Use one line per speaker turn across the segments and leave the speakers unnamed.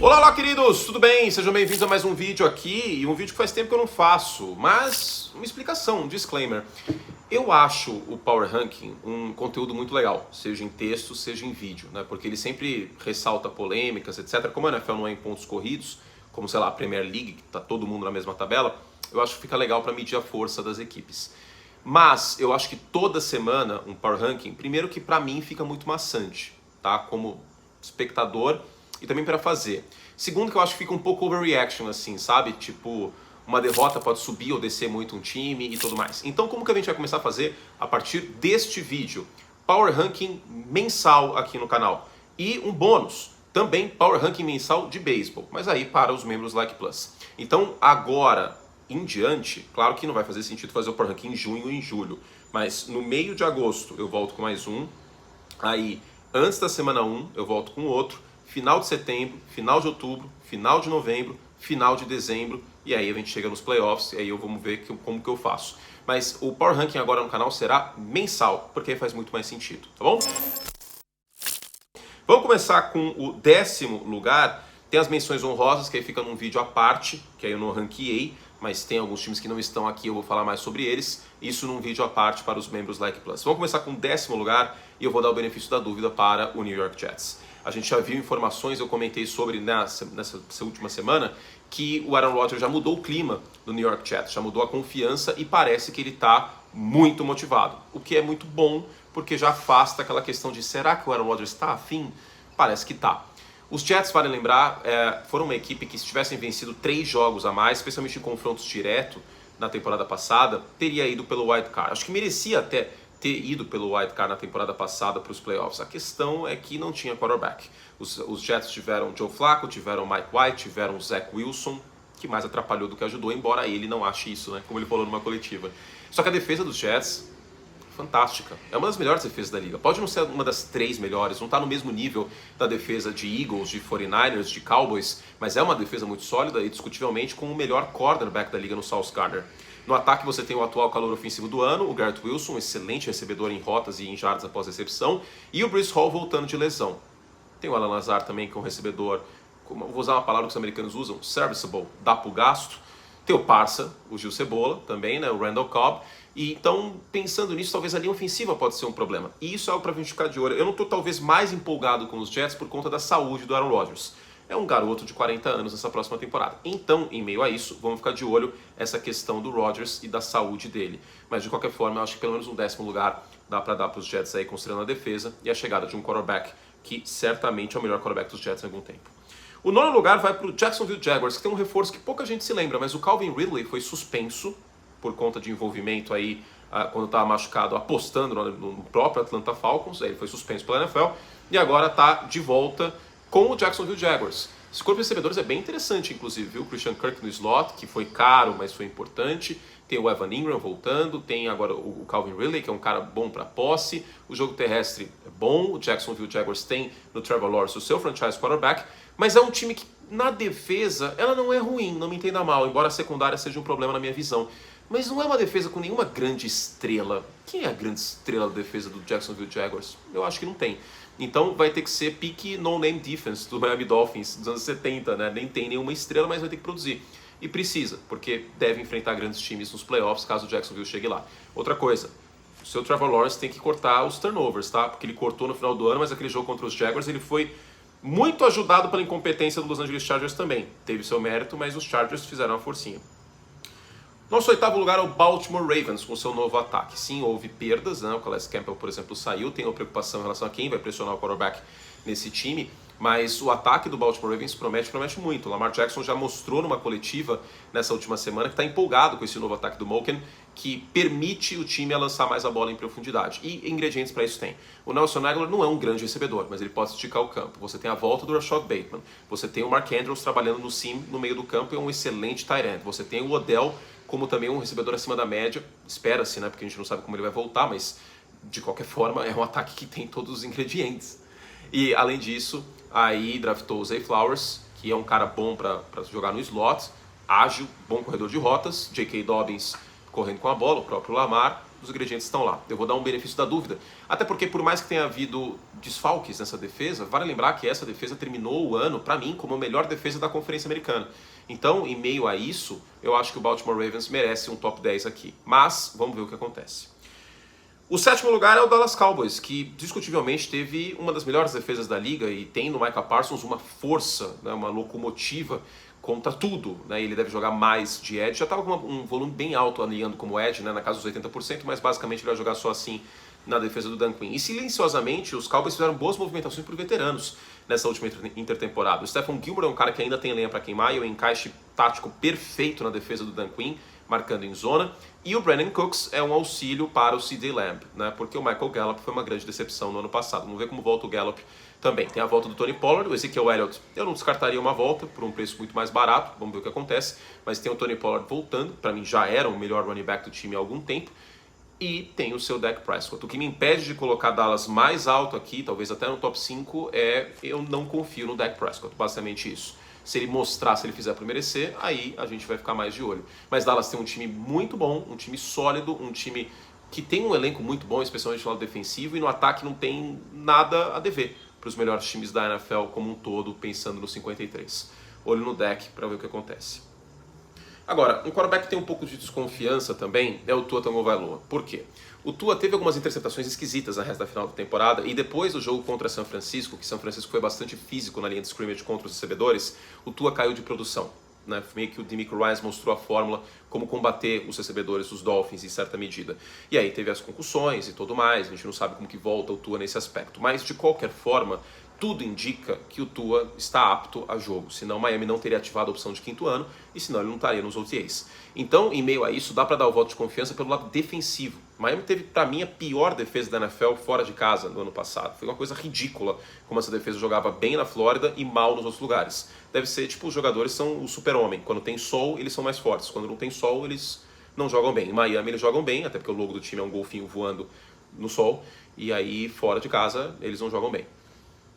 Olá, olá, queridos! Tudo bem? Sejam bem-vindos a mais um vídeo aqui, e um vídeo que faz tempo que eu não faço, mas uma explicação, um disclaimer. Eu acho o Power Ranking um conteúdo muito legal, seja em texto, seja em vídeo, né? Porque ele sempre ressalta polêmicas, etc. Como a NFL não é em pontos corridos, como, sei lá, a Premier League, que tá todo mundo na mesma tabela, eu acho que fica legal para medir a força das equipes. Mas eu acho que toda semana um Power Ranking, primeiro que para mim fica muito maçante, tá? Como espectador e também para fazer. Segundo que eu acho que fica um pouco overreaction, assim, sabe? Tipo, uma derrota pode subir ou descer muito um time e tudo mais. Então como que a gente vai começar a fazer a partir deste vídeo? Power Ranking mensal aqui no canal. E um bônus, também Power Ranking mensal de beisebol, mas aí para os membros Like Plus. Então agora em diante, claro que não vai fazer sentido fazer o Power Ranking em junho e em julho, mas no meio de agosto eu volto com mais um, aí antes da semana 1 eu volto com outro, final de setembro, final de outubro, final de novembro, final de dezembro, e aí a gente chega nos playoffs, e aí vamos ver como que eu faço. Mas o Power Ranking agora no canal será mensal, porque faz muito mais sentido, tá bom? Vamos começar com o 10º lugar. Tem as menções honrosas, que aí fica num vídeo à parte, que aí eu não ranqueei, mas tem alguns times que não estão aqui, eu vou falar mais sobre eles. Isso num vídeo à parte para os membros Like Plus. Vamos começar com o 10º lugar e eu vou dar o benefício da dúvida para o New York Jets. A gente já viu informações, eu comentei sobre nessa última semana, que o Aaron Rodgers já mudou o clima do New York Jets, já mudou a confiança e parece que ele está muito motivado. O que é muito bom, porque já afasta aquela questão de será que o Aaron Rodgers está afim? Parece que está. Os Jets, vale lembrar, foram uma equipe que se tivessem vencido 3 jogos a mais, especialmente em confrontos direto na temporada passada, teria ido pelo wild card. Acho que merecia até ter ido pelo wild card na temporada passada para os playoffs. A questão é que não tinha quarterback. Os Jets tiveram Joe Flacco, tiveram Mike White, tiveram Zach Wilson, que mais atrapalhou do que ajudou, embora ele não ache isso, né? Como ele falou numa coletiva. Só que a defesa dos Jets, fantástica. É uma das melhores defesas da liga. Pode não ser uma das 3 melhores, não está no mesmo nível da defesa de Eagles, de 49ers, de Cowboys, mas é uma defesa muito sólida e discutivelmente com o melhor cornerback da liga no Sauce Gardner. No ataque você tem o atual calor ofensivo do ano, o Garrett Wilson, um excelente recebedor em rotas e em jardas após recepção, e o Breece Hall voltando de lesão. Tem o Alan Lazar também, que é um recebedor, vou usar uma palavra que os americanos usam, serviceable, dá pro gasto. Tem o Parça, o Gil Cebola também, né, o Randall Cobb. E então, pensando nisso, talvez a linha ofensiva pode ser um problema. E isso é algo para a gente ficar de olho. Eu não estou talvez mais empolgado com os Jets por conta da saúde do Aaron Rodgers. É um garoto de 40 anos nessa próxima temporada. Então, em meio a isso, vamos ficar de olho essa questão do Rodgers e da saúde dele. Mas de qualquer forma, eu acho que pelo menos um 10º lugar dá para dar para os Jets aí, considerando a defesa e a chegada de um quarterback que certamente é o melhor quarterback dos Jets em algum tempo. O 9º lugar vai para o Jacksonville Jaguars, que tem um reforço que pouca gente se lembra, mas o Calvin Ridley foi suspenso por conta de envolvimento aí, quando estava machucado, apostando no próprio Atlanta Falcons. Aí ele foi suspenso pela NFL e agora está de volta com o Jacksonville Jaguars. Esse corpo de recebedores é bem interessante, inclusive, viu? Christian Kirk no slot, que foi caro, mas foi importante. Tem o Evan Ingram voltando, tem agora o Calvin Ridley, que é um cara bom para posse. O jogo terrestre é bom, o Jacksonville Jaguars tem no Trevor Lawrence o seu franchise quarterback, mas é um time que, na defesa, ela não é ruim, não me entenda mal, embora a secundária seja um problema na minha visão. Mas não é uma defesa com nenhuma grande estrela. Quem é a grande estrela da defesa do Jacksonville Jaguars? Eu acho que não tem. Então vai ter que ser pique no-name defense do Miami Dolphins dos anos 70, né? Nem tem nenhuma estrela, mas vai ter que produzir. E precisa, porque deve enfrentar grandes times nos playoffs caso o Jacksonville chegue lá. Outra coisa, o seu Trevor Lawrence tem que cortar os turnovers, tá? Porque ele cortou no final do ano, mas aquele jogo contra os Jaguars ele foi muito ajudado pela incompetência do Los Angeles Chargers também. Teve seu mérito, mas os Chargers fizeram uma forcinha. Nosso 8º lugar é o Baltimore Ravens, com seu novo ataque. Sim, houve perdas, né? O Calais Campbell, por exemplo, saiu. Tem uma preocupação em relação a quem vai pressionar o quarterback nesse time. Mas o ataque do Baltimore Ravens promete muito. O Lamar Jackson já mostrou numa coletiva nessa última semana que está empolgado com esse novo ataque do Moken, que permite o time a lançar mais a bola em profundidade. E ingredientes para isso tem. O Nelson Agholor não é um grande recebedor, mas ele pode esticar o campo. Você tem a volta do Rashad Bateman. Você tem o Mark Andrews trabalhando no sim, no meio do campo, e é um excelente tight end. Você tem o Odell como também um recebedor acima da média. Espera-se, né? Porque a gente não sabe como ele vai voltar, mas de qualquer forma é um ataque que tem todos os ingredientes. E além disso, aí draftou o Zay Flowers, que é um cara bom para jogar no slot, ágil, bom corredor de rotas, J.K. Dobbins correndo com a bola, o próprio Lamar, os ingredientes estão lá. Eu vou dar um benefício da dúvida, até porque por mais que tenha havido desfalques nessa defesa. Vale lembrar que essa defesa terminou o ano, para mim, como a melhor defesa da Conferência Americana. Então, em meio a isso, eu acho que o Baltimore Ravens merece um top 10 aqui. Mas, vamos ver o que acontece. O sétimo lugar é o Dallas Cowboys, que discutivelmente teve uma das melhores defesas da liga e tem no Micah Parsons uma força, né, uma locomotiva contra tudo. Né? Ele deve jogar mais de edge, já estava com um volume bem alto alinhando como edge, né, na casa dos 80%, mas basicamente ele vai jogar só assim na defesa do Dan Quinn. E silenciosamente os Cowboys fizeram boas movimentações por veteranos nessa última intertemporada. O Stephon Gilmore é um cara que ainda tem lenha para queimar e o encaixe tático perfeito na defesa do Dan Quinn, marcando em zona. E o Brandon Cooks é um auxílio para o C.D. Lamb, né? Porque o Michael Gallup foi uma grande decepção no ano passado. Vamos ver como volta o Gallup também. Tem a volta do Tony Pollard, o Ezekiel Elliott. Eu não descartaria uma volta por um preço muito mais barato, vamos ver o que acontece. Mas tem o Tony Pollard voltando, para mim já era o melhor running back do time há algum tempo. E tem o seu Dak Prescott. O que me impede de colocar Dallas mais alto aqui, talvez até no top 5, é eu não confio no Dak Prescott, basicamente isso. Se ele mostrar, se ele fizer por merecer, aí a gente vai ficar mais de olho. Mas Dallas tem um time muito bom, um time sólido, um time que tem um elenco muito bom, especialmente no lado defensivo, e no ataque não tem nada a dever para os melhores times da NFL como um todo, pensando no 53. Olho no Dak para ver o que acontece. Agora, um quarterback que tem um pouco de desconfiança também é o Tua Tagovailoa. Por quê? O Tua teve algumas interceptações esquisitas na resta final da temporada e depois do jogo contra São Francisco, que São Francisco foi bastante físico na linha de scrimmage contra os recebedores, o Tua caiu de produção. Né? Meio que o DeMeco Ryans mostrou a fórmula como combater os recebedores, os Dolphins, em certa medida. E aí teve as concussões e tudo mais, a gente não sabe como que volta o Tua nesse aspecto. Mas, de qualquer forma, tudo indica que o Tua está apto a jogo, senão Miami não teria ativado a opção de quinto ano e senão ele não estaria nos OTAs. Então, em meio a isso, dá para dar o voto de confiança pelo lado defensivo. Miami teve, para mim, a pior defesa da NFL fora de casa no ano passado. Foi uma coisa ridícula como essa defesa jogava bem na Flórida e mal nos outros lugares. Deve ser, tipo, os jogadores são o super-homem. Quando tem sol, eles são mais fortes. Quando não tem sol, eles não jogam bem. Em Miami, eles jogam bem, até porque o logo do time é um golfinho voando no sol. E aí, fora de casa, eles não jogam bem.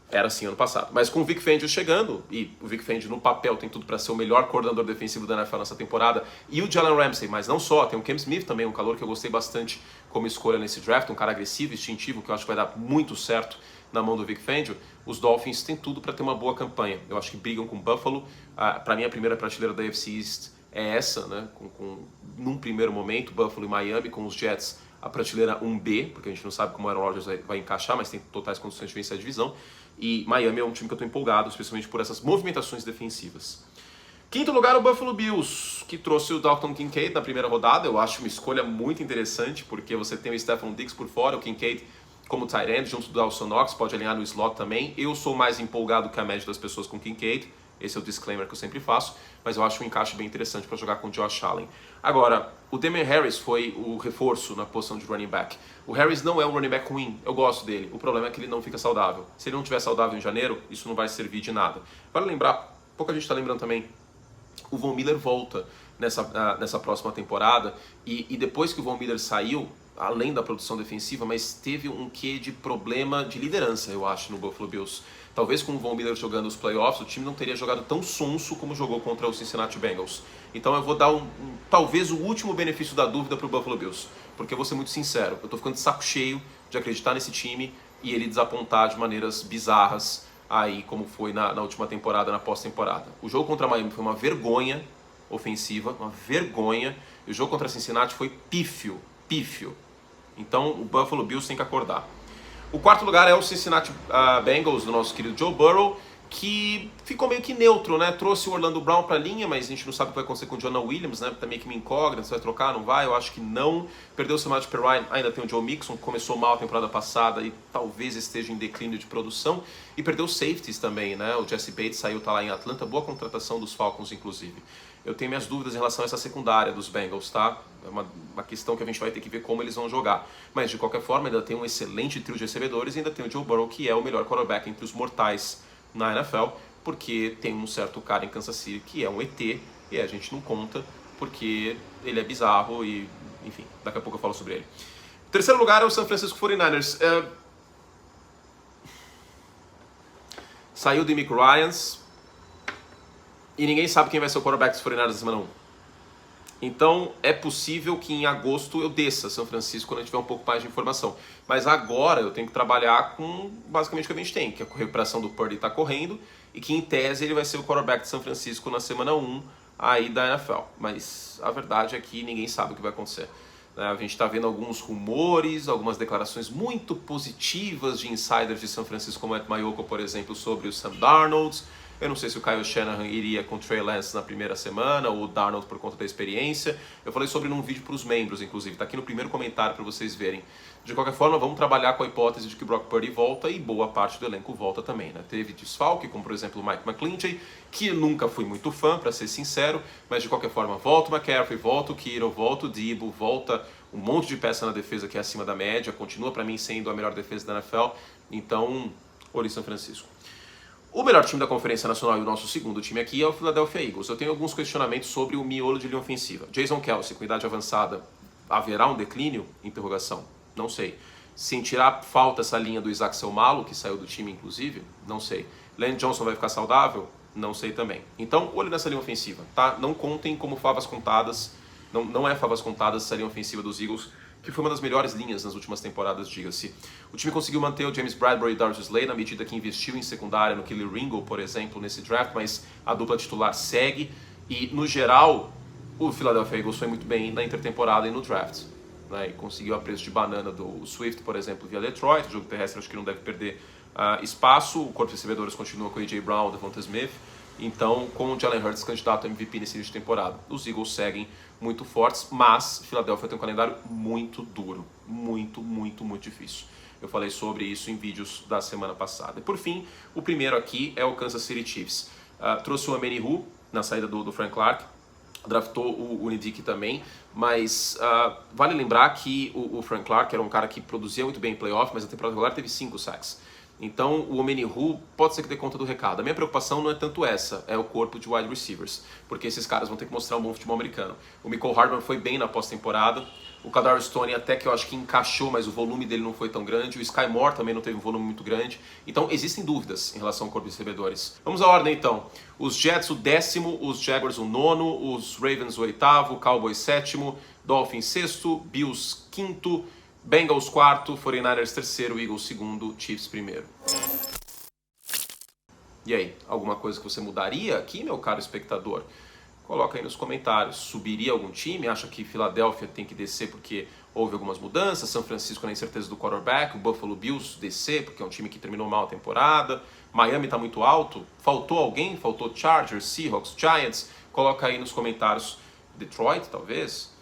Era assim ano passado. Mas com o Vic Fangio chegando, e o Vic Fangio no papel tem tudo para ser o melhor coordenador defensivo da NFL nessa temporada, e o Jalen Ramsey, mas não só, tem o Cam Smith também, um calor que eu gostei bastante como escolha nesse draft, um cara agressivo, instintivo, que eu acho que vai dar muito certo na mão do Vic Fangio. Os Dolphins têm tudo para ter uma boa campanha. Eu acho que brigam com o Buffalo. Para mim, a primeira prateleira da AFC East é essa, né? Num primeiro momento, Buffalo e Miami, com os Jets a prateleira 1B, porque a gente não sabe como o Aaron Rodgers vai encaixar, mas tem totais condições de vencer a divisão. E Miami é um time que eu estou empolgado, especialmente por essas movimentações defensivas. Quinto lugar, o Buffalo Bills, que trouxe o Dalton Kincaid na primeira rodada. Eu acho uma escolha muito interessante, porque você tem o Stephon Diggs por fora, o Kincaid como tight end, junto do Dawson Knox, pode alinhar no slot também. Eu sou mais empolgado que a média das pessoas com Kincaid. Esse é o disclaimer que eu sempre faço, mas eu acho um encaixe bem interessante para jogar com o Josh Allen. Agora, o Damian Harris foi o reforço na posição de running back. O Harris não é um running back ruim, eu gosto dele. O problema é que ele não fica saudável. Se ele não estiver saudável em janeiro, isso não vai servir de nada. Vale lembrar, pouca gente está lembrando também, o Von Miller volta nessa próxima temporada e depois que o Von Miller saiu, além da produção defensiva, mas teve um quê de problema de liderança, eu acho, no Buffalo Bills. Talvez com o Von Miller jogando os playoffs, o time não teria jogado tão sonso como jogou contra o Cincinnati Bengals. Então eu vou dar talvez o último benefício da dúvida para o Buffalo Bills. Porque eu vou ser muito sincero, eu estou ficando de saco cheio de acreditar nesse time e ele desapontar de maneiras bizarras, aí como foi na última temporada, na pós-temporada. O jogo contra Miami foi uma vergonha ofensiva, uma vergonha. E o jogo contra Cincinnati foi pífio. Então o Buffalo Bills tem que acordar. O quarto lugar é o Cincinnati Bengals, do nosso querido Joe Burrow, que ficou meio que neutro, né? Trouxe o Orlando Brown para a linha, mas a gente não sabe o que vai acontecer com o Jonah Williams, né? Tá meio que me incógnita, se vai trocar, não vai? Eu acho que não. Perdeu o Samaje Perine, ainda tem o Joe Mixon, que começou mal a temporada passada e talvez esteja em declínio de produção. E perdeu os safeties também, né? O Jesse Bates saiu, tá lá em Atlanta, boa contratação dos Falcons, inclusive. Eu tenho minhas dúvidas em relação a essa secundária dos Bengals, tá? É uma questão que a gente vai ter que ver como eles vão jogar. Mas, de qualquer forma, ainda tem um excelente trio de recebedores e ainda tem o Joe Burrow, que é o melhor quarterback entre os mortais na NFL, porque tem um certo cara em Kansas City que é um ET, e a gente não conta, porque ele é bizarro e, enfim, daqui a pouco eu falo sobre ele. O terceiro lugar é o San Francisco 49ers. Saiu o DeMeco Ryans, e ninguém sabe quem vai ser o quarterback dos 49ers na semana 1. Então é possível que em agosto eu desça São Francisco quando eu tiver um pouco mais de informação. Mas agora eu tenho que trabalhar com basicamente o que a gente tem, que a recuperação do Purdy está correndo e que em tese ele vai ser o quarterback de São Francisco na semana 1 aí da NFL. Mas a verdade é que ninguém sabe o que vai acontecer. A gente está vendo alguns rumores, algumas declarações muito positivas de insiders de São Francisco, como Matt Maiocco, por exemplo, sobre o Sam Darnold. Eu não sei se o Kyle Shanahan iria com o Trey Lance na primeira semana, ou o Darnold por conta da experiência. Eu falei sobre num vídeo para os membros, inclusive. Está aqui no primeiro comentário para vocês verem. De qualquer forma, vamos trabalhar com a hipótese de que o Brock Purdy volta e boa parte do elenco volta também. Né? Teve desfalque, como por exemplo o Mike McGlinchey, que nunca fui muito fã, para ser sincero, mas de qualquer forma volta o McCaffrey, volta o Kittle, volta o Debo, volta um monte de peça na defesa que é acima da média, continua para mim sendo a melhor defesa da NFL. Então, olho em São Francisco. O melhor time da Conferência Nacional e o nosso segundo time aqui é o Philadelphia Eagles. Eu tenho alguns questionamentos sobre o miolo de linha ofensiva. Jason Kelce, com idade avançada, haverá um declínio? Interrogação. Não sei. Sentirá falta essa linha do Isaac Seumalo, que saiu do time inclusive? Não sei. Lane Johnson vai ficar saudável? Não sei também. Então, olho nessa linha ofensiva, tá? Não contem como favas contadas. Não é favas contadas essa linha ofensiva dos Eagles, que foi uma das melhores linhas nas últimas temporadas, diga-se. O time conseguiu manter o James Bradbury e Darius Slay na medida que investiu em secundária no Kelee Ringo, por exemplo, nesse draft, mas a dupla titular segue. E, no geral, o Philadelphia Eagles foi muito bem na intertemporada e no draft. Né? E conseguiu a preço de banana do Swift, por exemplo, via Detroit. O jogo terrestre acho que não deve perder espaço. O corpo de recebedores continua com o A.J. Brown, Devonta Smith. Então, com o Jalen Hurts candidato a MVP nesse início de temporada, os Eagles seguem muito fortes, mas Philadelphia tem um calendário muito duro, muito difícil. Eu falei sobre isso em vídeos da semana passada. E por fim, o primeiro aqui é o Kansas City Chiefs. Trouxe o Amenihu na saída do Frank Clark, draftou o Nidick também, mas vale lembrar que o Frank Clark era um cara que produzia muito bem em playoff, mas na temporada regular teve 5 sacks. Então o Omenihu pode ser que dê conta do recado. A minha preocupação não é tanto essa, é o corpo de wide receivers, porque esses caras vão ter que mostrar um bom futebol americano. O Mecole Hardman foi bem na pós-temporada, o Kadarius Toney até que eu acho que encaixou, mas o volume dele não foi tão grande, o Sky Moore também não teve um volume muito grande, então existem dúvidas em relação ao corpo de recebedores. Vamos à ordem então. Os Jets o 10º, os Jaguars o 9º, os Ravens o 8º, Cowboys 7º, Dolphins 6º, Bills 5º, Bengals 4º, 49ers 3º, Eagles 2º, Chiefs 1º. E aí, alguma coisa que você mudaria aqui, meu caro espectador? Coloca aí nos comentários. Subiria algum time? Acha que Filadélfia tem que descer porque houve algumas mudanças? São Francisco na incerteza do quarterback? O Buffalo Bills descer porque é um time que terminou mal a temporada? Miami está muito alto? Faltou alguém? Faltou Chargers, Seahawks, Giants? Coloca aí nos comentários. Detroit, talvez?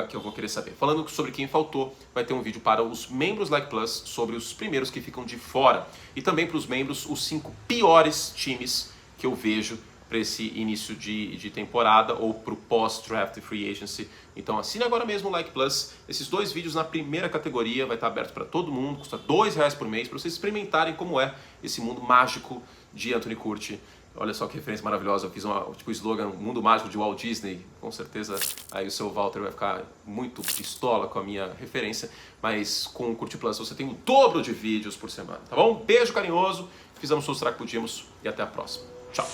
Que eu vou querer saber. Falando sobre quem faltou, vai ter um vídeo para os membros Like Plus sobre os primeiros que ficam de fora e também para os membros os 5 piores times que eu vejo para esse início de temporada ou para o pós-draft free agency. Então assine agora mesmo o Like Plus. Esses 2 vídeos na primeira categoria vai estar aberto para todo mundo, custa R$2 por mês para vocês experimentarem como é esse mundo mágico de Anthony Curti. Olha só que referência maravilhosa, eu fiz tipo slogan Mundo Mágico de Walt Disney. Com certeza aí o seu Walter vai ficar muito pistola com a minha referência, mas com o Curti Plus você tem o dobro de vídeos por semana, tá bom? Beijo carinhoso, fizemos o que podíamos e até a próxima. Tchau!